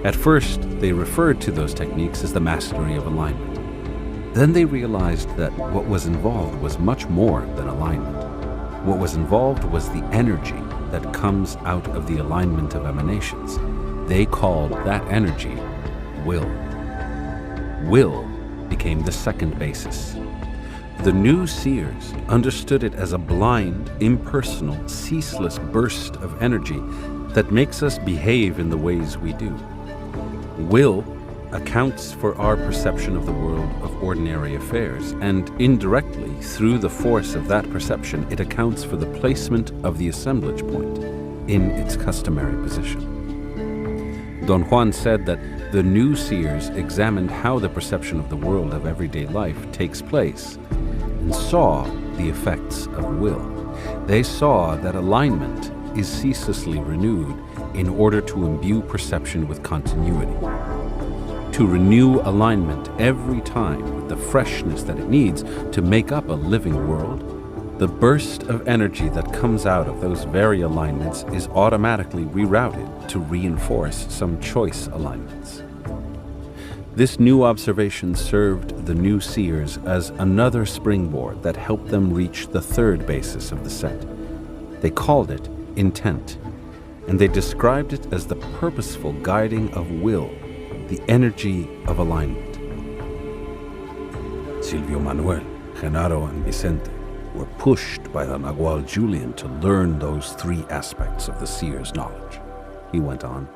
At first, they referred to those techniques as the mastery of alignment. Then they realized that what was involved was much more than alignment. What was involved was the energy that comes out of the alignment of emanations. They called that energy will. Will became the second basis. The new seers understood it as a blind, impersonal, ceaseless burst of energy that makes us behave in the ways we do. Will accounts for our perception of the world of ordinary affairs, and indirectly, through the force of that perception, it accounts for the placement of the assemblage point in its customary position. Don Juan said that the new seers examined how the perception of the world of everyday life takes place and saw the effects of will. They saw that alignment is ceaselessly renewed in order to imbue perception with continuity. To renew alignment every time with the freshness that it needs to make up a living world, the burst of energy that comes out of those very alignments is automatically rerouted to reinforce some choice alignments. This new observation served the new seers as another springboard that helped them reach the third basis of the set. They called it intent, and they described it as the purposeful guiding of will, the energy of alignment. Silvio Manuel, Genaro, and Vicente were pushed by the Nagual Julian to learn those three aspects of the seer's knowledge. He went on.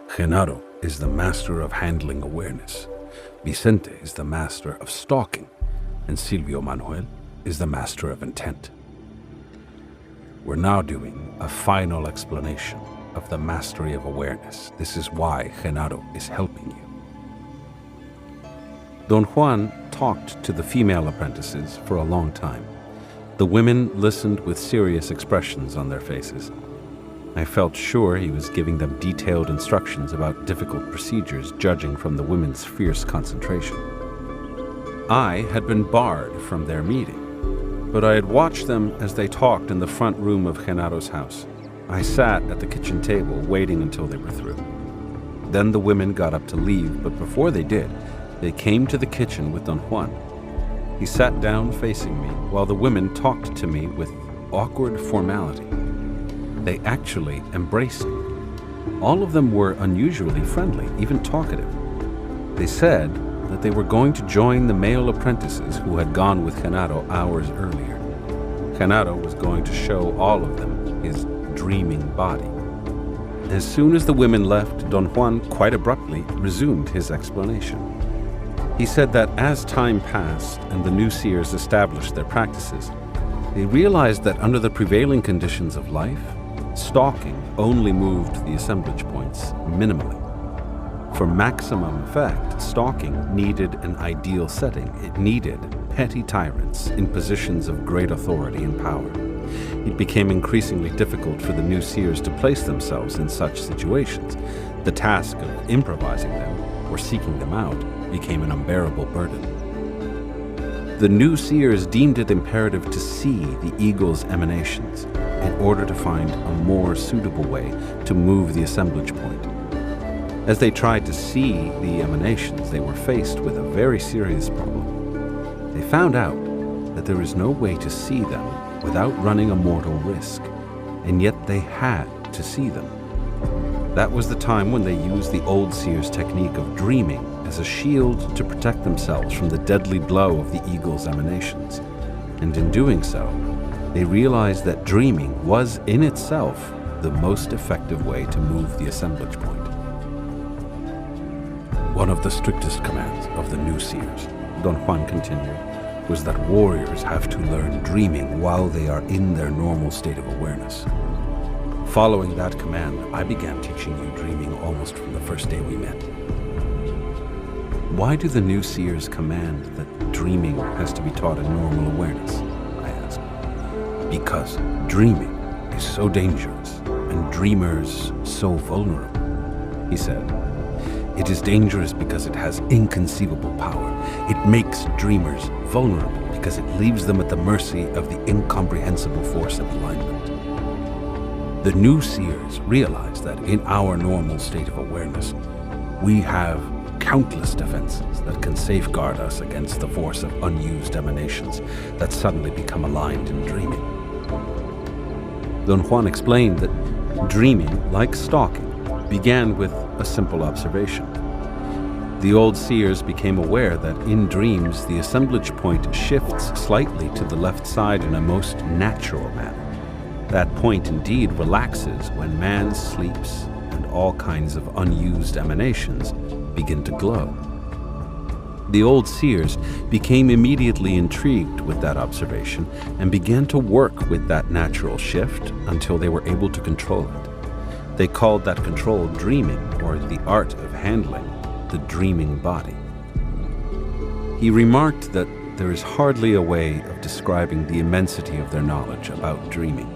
Genaro is the master of handling awareness. Vicente is the master of stalking, and Silvio Manuel is the master of intent. We're now doing a final explanation of the mastery of awareness. This is why Genaro is helping you. Don Juan talked to the female apprentices for a long time. The women listened with serious expressions on their faces. I felt sure he was giving them detailed instructions about difficult procedures, judging from the women's fierce concentration. I had been barred from their meeting, but I had watched them as they talked in the front room of Genaro's house. I sat at the kitchen table waiting until they were through. Then the women got up to leave, but before they did, they came to the kitchen with Don Juan. He sat down facing me while the women talked to me with awkward formality. They actually embraced me. All of them were unusually friendly, even talkative. They said that they were going to join the male apprentices who had gone with Genaro hours earlier. Genaro was going to show all of them his dreaming body. As soon as the women left, Don Juan quite abruptly resumed his explanation. He said that as time passed and the new seers established their practices, they realized that under the prevailing conditions of life, stalking only moved the assemblage points minimally. For maximum effect, stalking needed an ideal setting. It needed petty tyrants in positions of great authority and power. It became increasingly difficult for the new seers to place themselves in such situations. The task of improvising them or seeking them out became an unbearable burden. The new seers deemed it imperative to see the eagle's emanations in order to find a more suitable way to move the assemblage point. As they tried to see the emanations, they were faced with a very serious problem. They found out that there is no way to see them without running a mortal risk, and yet they had to see them. That was the time when they used the old seer's technique of dreaming as a shield to protect themselves from the deadly blow of the eagle's emanations. And in doing so, they realized that dreaming was in itself the most effective way to move the assemblage point. One of the strictest commands of the new seers, Don Juan continued, was that warriors have to learn dreaming while they are in their normal state of awareness. Following that command, I began teaching you dreaming almost from the first day we met. Why do the new seers command that dreaming has to be taught in normal awareness? I asked. Because dreaming is so dangerous and dreamers so vulnerable, he said. It is dangerous because it has inconceivable power. It makes dreamers vulnerable because it leaves them at the mercy of the incomprehensible force of alignment. The new seers realized that in our normal state of awareness, we have countless defenses that can safeguard us against the force of unused emanations that suddenly become aligned in dreaming. Don Juan explained that dreaming, like stalking, began with a simple observation. The old seers became aware that in dreams the assemblage point shifts slightly to the left side in a most natural manner. That point indeed relaxes when man sleeps and all kinds of unused emanations begin to glow. The old seers became immediately intrigued with that observation and began to work with that natural shift until they were able to control it. They called that control dreaming, or the art of handling the dreaming body. He remarked that there is hardly a way of describing the immensity of their knowledge about dreaming.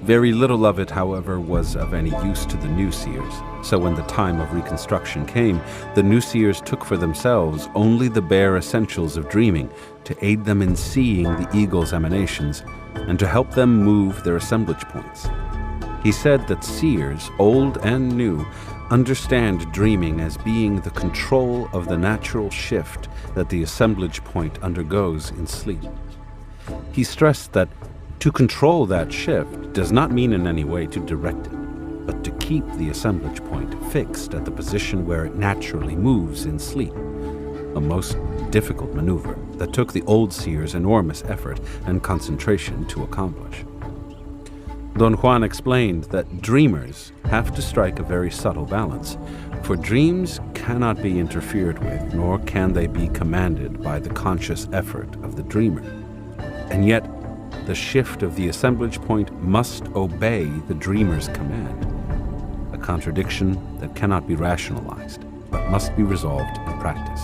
Very little of it, however, was of any use to the new seers, so when the time of reconstruction came, the new seers took for themselves only the bare essentials of dreaming to aid them in seeing the eagle's emanations and to help them move their assemblage points. He said that seers, old and new, understand dreaming as being the control of the natural shift that the assemblage point undergoes in sleep. He stressed that to control that shift does not mean in any way to direct it, but to keep the assemblage point fixed at the position where it naturally moves in sleep, a most difficult maneuver that took the old seers enormous effort and concentration to accomplish. Don Juan explained that dreamers have to strike a very subtle balance, for dreams cannot be interfered with, nor can they be commanded by the conscious effort of the dreamer. And yet, the shift of the assemblage point must obey the dreamer's command, a contradiction that cannot be rationalized, but must be resolved in practice.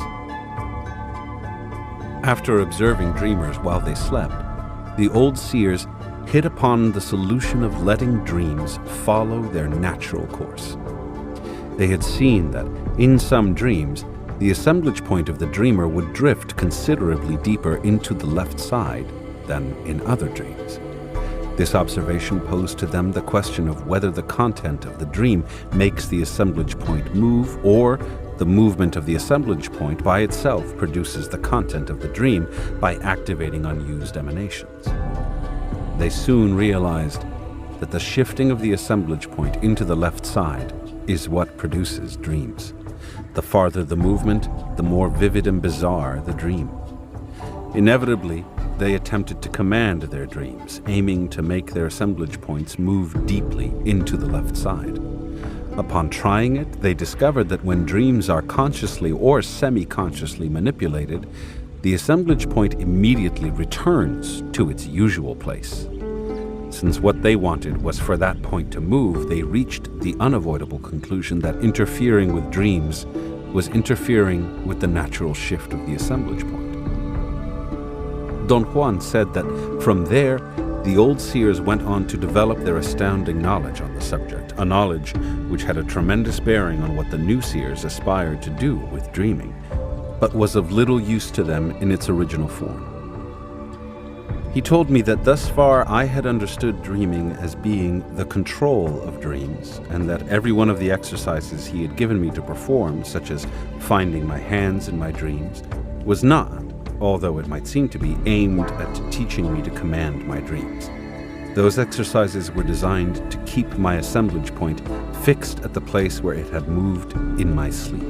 After observing dreamers while they slept, the old seers hit upon the solution of letting dreams follow their natural course. They had seen that, in some dreams, the assemblage point of the dreamer would drift considerably deeper into the left side than in other dreams. This observation posed to them the question of whether the content of the dream makes the assemblage point move, or the movement of the assemblage point by itself produces the content of the dream by activating unused emanations. They soon realized that the shifting of the assemblage point into the left side is what produces dreams. The farther the movement, the more vivid and bizarre the dream. Inevitably, they attempted to command their dreams, aiming to make their assemblage points move deeply into the left side. Upon trying it, they discovered that when dreams are consciously or semi-consciously manipulated, the assemblage point immediately returns to its usual place. Since what they wanted was for that point to move, they reached the unavoidable conclusion that interfering with dreams was interfering with the natural shift of the assemblage point. Don Juan said that from there, the old seers went on to develop their astounding knowledge on the subject, a knowledge which had a tremendous bearing on what the new seers aspired to do with dreaming, but was of little use to them in its original form. He told me that thus far I had understood dreaming as being the control of dreams, and that every one of the exercises he had given me to perform, such as finding my hands in my dreams, was not, although it might seem to be, aimed at teaching me to command my dreams. Those exercises were designed to keep my assemblage point fixed at the place where it had moved in my sleep.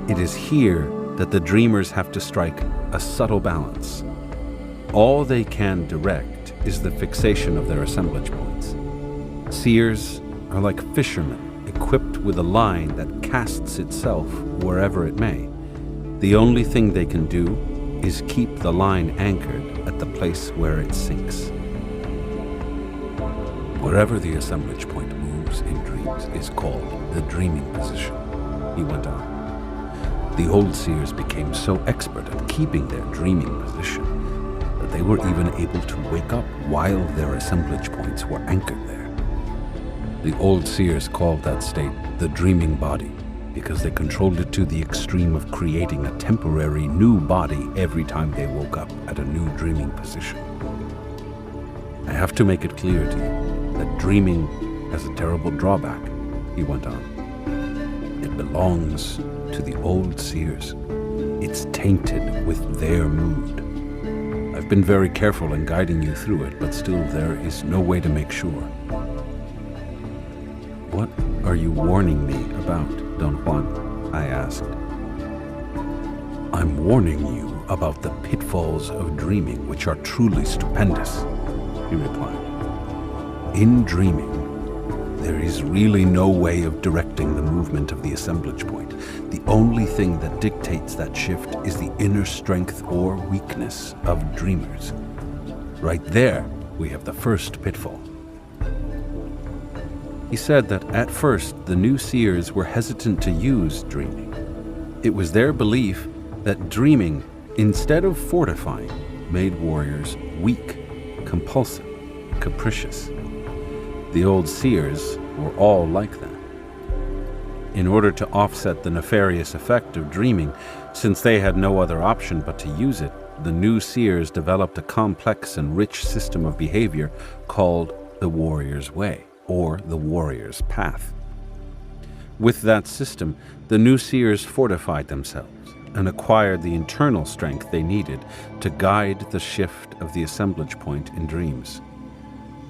It is here that the dreamers have to strike a subtle balance. All they can direct is the fixation of their assemblage points. Seers are like fishermen equipped with a line that casts itself wherever it may. The only thing they can do is keep the line anchored at the place where it sinks. Wherever the assemblage point moves in dreams is called the dreaming position, he went on. The old seers became so expert at keeping their dreaming position that they were even able to wake up while their assemblage points were anchored there. The old seers called that state the dreaming body because they controlled it to the extreme of creating a temporary new body every time they woke up at a new dreaming position. I have to make it clear to you that dreaming has a terrible drawback, he went on. It belongs to the old seers. It's tainted with their mood. I've been very careful in guiding you through it, but still there is no way to make sure. What are you warning me about, Don Juan? I asked. I'm warning you about the pitfalls of dreaming, which are truly stupendous, he replied. In dreaming, there is really no way of directing the movement of the assemblage point. The only thing that dictates that shift is the inner strength or weakness of dreamers. Right there, we have the first pitfall. He said that at first, the new seers were hesitant to use dreaming. It was their belief that dreaming, instead of fortifying, made warriors weak, compulsive, capricious. The old seers were all like that. In order to offset the nefarious effect of dreaming, since they had no other option but to use it, the new seers developed a complex and rich system of behavior called the warrior's way, or the warrior's path. With that system, the new seers fortified themselves and acquired the internal strength they needed to guide the shift of the assemblage point in dreams.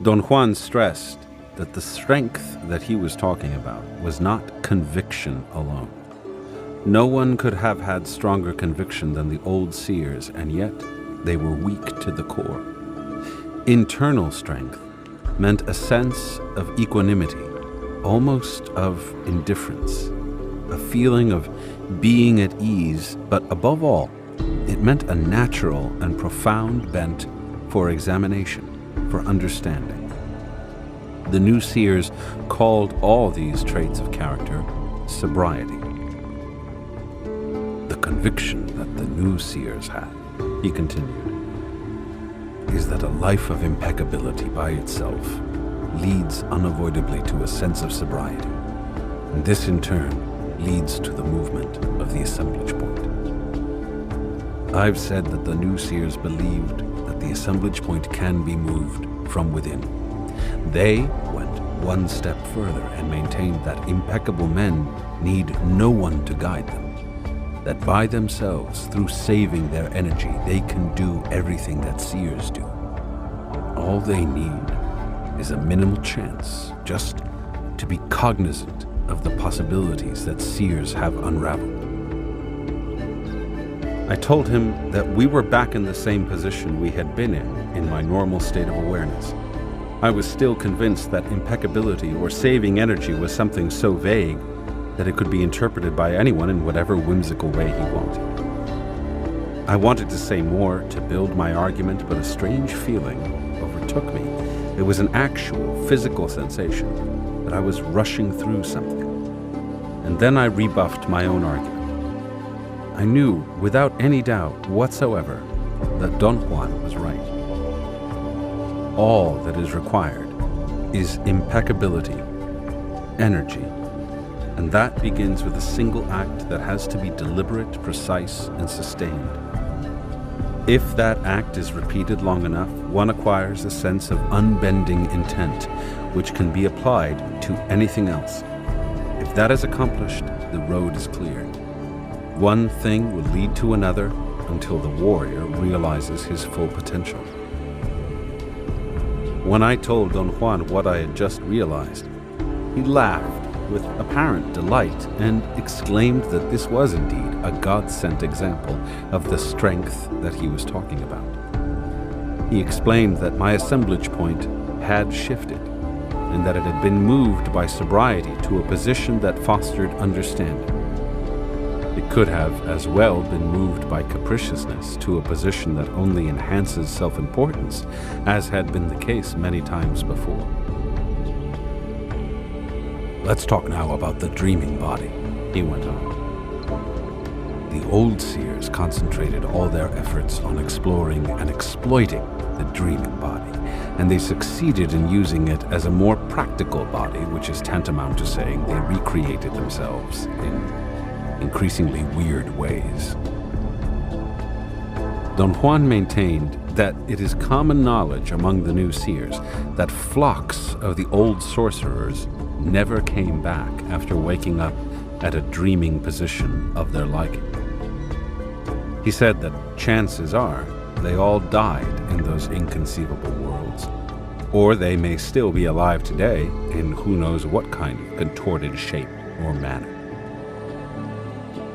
Don Juan stressed that the strength that he was talking about was not conviction alone. No one could have had stronger conviction than the old seers, and yet they were weak to the core. Internal strength meant a sense of equanimity, almost of indifference, a feeling of being at ease, but above all, it meant a natural and profound bent for examination, for understanding. The new seers called all these traits of character sobriety. The conviction that the new seers had, he continued, is that a life of impeccability by itself leads unavoidably to a sense of sobriety, and this in turn leads to the movement of the assemblage point. I've said that the new seers believed that the assemblage point can be moved from within. They went one step further and maintained that impeccable men need no one to guide them, that by themselves, through saving their energy, they can do everything that seers do. All they need is a minimal chance just to be cognizant of the possibilities that seers have unraveled. I told him that we were back in the same position we had been in my normal state of awareness. I was still convinced that impeccability or saving energy was something so vague that it could be interpreted by anyone in whatever whimsical way he wanted. I wanted to say more to build my argument, but a strange feeling overtook me. It was an actual physical sensation that I was rushing through something. And then I rebuffed my own argument. I knew without any doubt whatsoever that Don Juan was right. All that is required is impeccability, energy, and that begins with a single act that has to be deliberate, precise, and sustained. If that act is repeated long enough, one acquires a sense of unbending intent, which can be applied to anything else. If that is accomplished, the road is cleared. One thing will lead to another until the warrior realizes his full potential. When I told Don Juan what I had just realized, he laughed with apparent delight and exclaimed that this was indeed a God-sent example of the strength that he was talking about. He explained that my assemblage point had shifted, and that it had been moved by sobriety to a position that fostered understanding. It could have as well been moved by capriciousness to a position that only enhances self-importance, as had been the case many times before. Let's talk now about the dreaming body, he went on. The old seers concentrated all their efforts on exploring and exploiting the dreaming body, and they succeeded in using it as a more practical body, which is tantamount to saying they recreated themselves in increasingly weird ways. Don Juan maintained that it is common knowledge among the new seers that flocks of the old sorcerers never came back after waking up at a dreaming position of their liking. He said that chances are they all died in those inconceivable worlds, or they may still be alive today in who knows what kind of contorted shape or manner.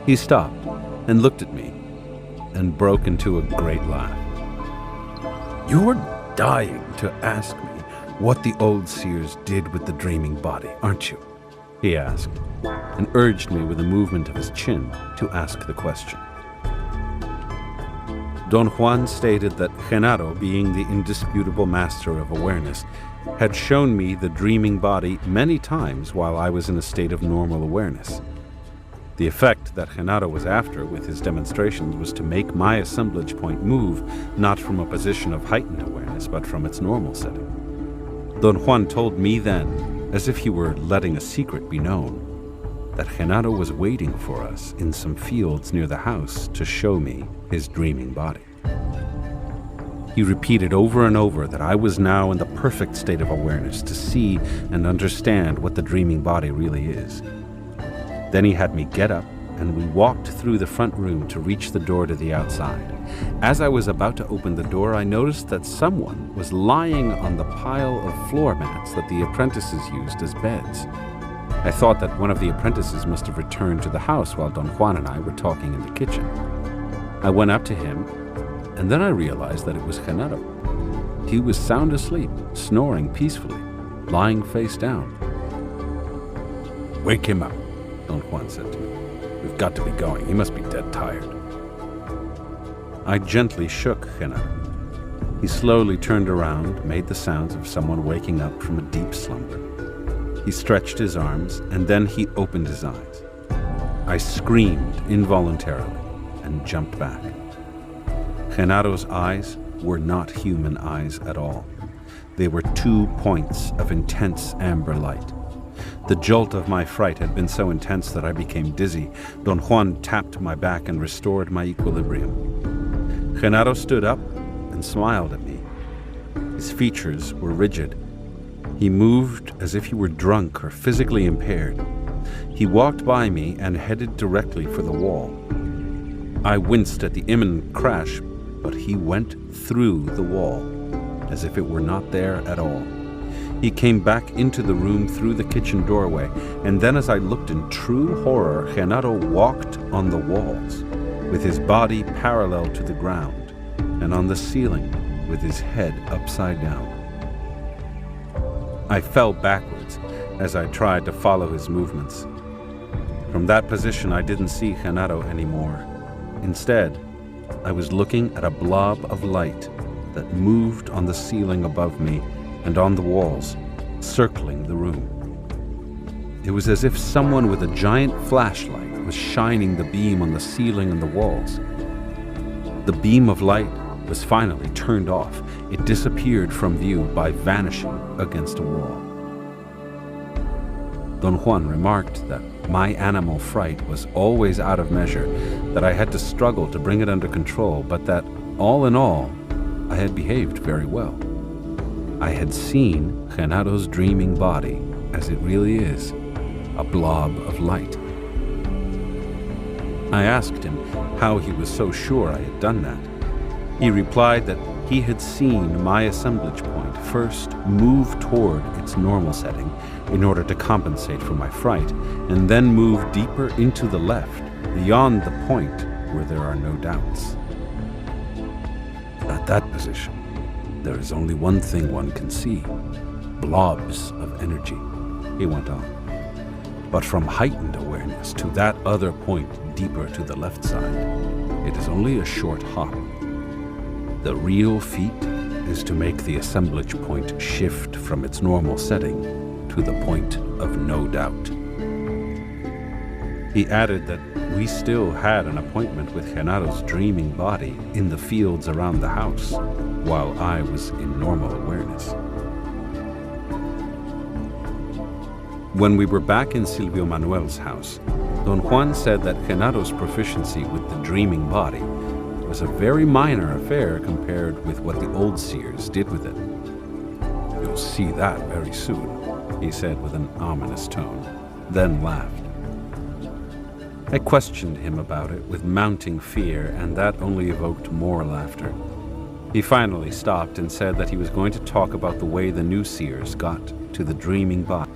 He stopped and looked at me and broke into a great laugh. "You're dying to ask me what the old seers did with the dreaming body, aren't you?" he asked, and urged me with a movement of his chin to ask the question. Don Juan stated that Genaro, being the indisputable master of awareness, had shown me the dreaming body many times while I was in a state of normal awareness. The effect that Genaro was after with his demonstrations was to make my assemblage point move not from a position of heightened awareness, but from its normal setting. Don Juan told me then, as if he were letting a secret be known, that Genaro was waiting for us in some fields near the house to show me his dreaming body. He repeated over and over that I was now in the perfect state of awareness to see and understand what the dreaming body really is. Then he had me get up, and we walked through the front room to reach the door to the outside. As I was about to open the door, I noticed that someone was lying on the pile of floor mats that the apprentices used as beds. I thought that one of the apprentices must have returned to the house while Don Juan and I were talking in the kitchen. I went up to him, and then I realized that it was Genaro. He was sound asleep, snoring peacefully, lying face down. "Wake him up," Don Juan said to me. "We've got to be going. He must be dead tired." I gently shook Genaro. He slowly turned around, made the sounds of someone waking up from a deep slumber. He stretched his arms, and then he opened his eyes. I screamed involuntarily and jumped back. Genaro's eyes were not human eyes at all. They were 2 points of intense amber light. The jolt of my fright had been so intense that I became dizzy. Don Juan tapped my back and restored my equilibrium. Genaro stood up and smiled at me. His features were rigid. He moved as if he were drunk or physically impaired. He walked by me and headed directly for the wall. I winced at the imminent crash, but he went through the wall, as if it were not there at all. He came back into the room through the kitchen doorway, and then as I looked in true horror, Genaro walked on the walls, with his body parallel to the ground, and on the ceiling, with his head upside down. I fell backwards as I tried to follow his movements. From that position, I didn't see Genaro anymore. Instead, I was looking at a blob of light that moved on the ceiling above me and on the walls, circling the room. It was as if someone with a giant flashlight was shining the beam on the ceiling and the walls. The beam of light was finally turned off. It disappeared from view by vanishing against a wall. Don Juan remarked that my animal fright was always out of measure, that I had to struggle to bring it under control, but that, all in all, I had behaved very well. I had seen Genaro's dreaming body as it really is, a blob of light. I asked him how he was so sure I had done that. He replied that he had seen my assemblage point first move toward its normal setting in order to compensate for my fright, and then move deeper into the left, beyond the point where there are no doubts. At that position, there is only one thing one can see: blobs of energy, he went on. But from heightened awareness to that other point deeper to the left side, it is only a short hop. The real feat is to make the assemblage point shift from its normal setting to the point of no doubt. He added that we still had an appointment with Genaro's dreaming body in the fields around the house, while I was in normal awareness. When we were back in Silvio Manuel's house, Don Juan said that Genaro's proficiency with the dreaming body was a very minor affair compared with what the old seers did with it. "You'll see that very soon," he said with an ominous tone, then laughed. I questioned him about it with mounting fear, and that only evoked more laughter. He finally stopped and said that he was going to talk about the way the new seers got to the dreaming body.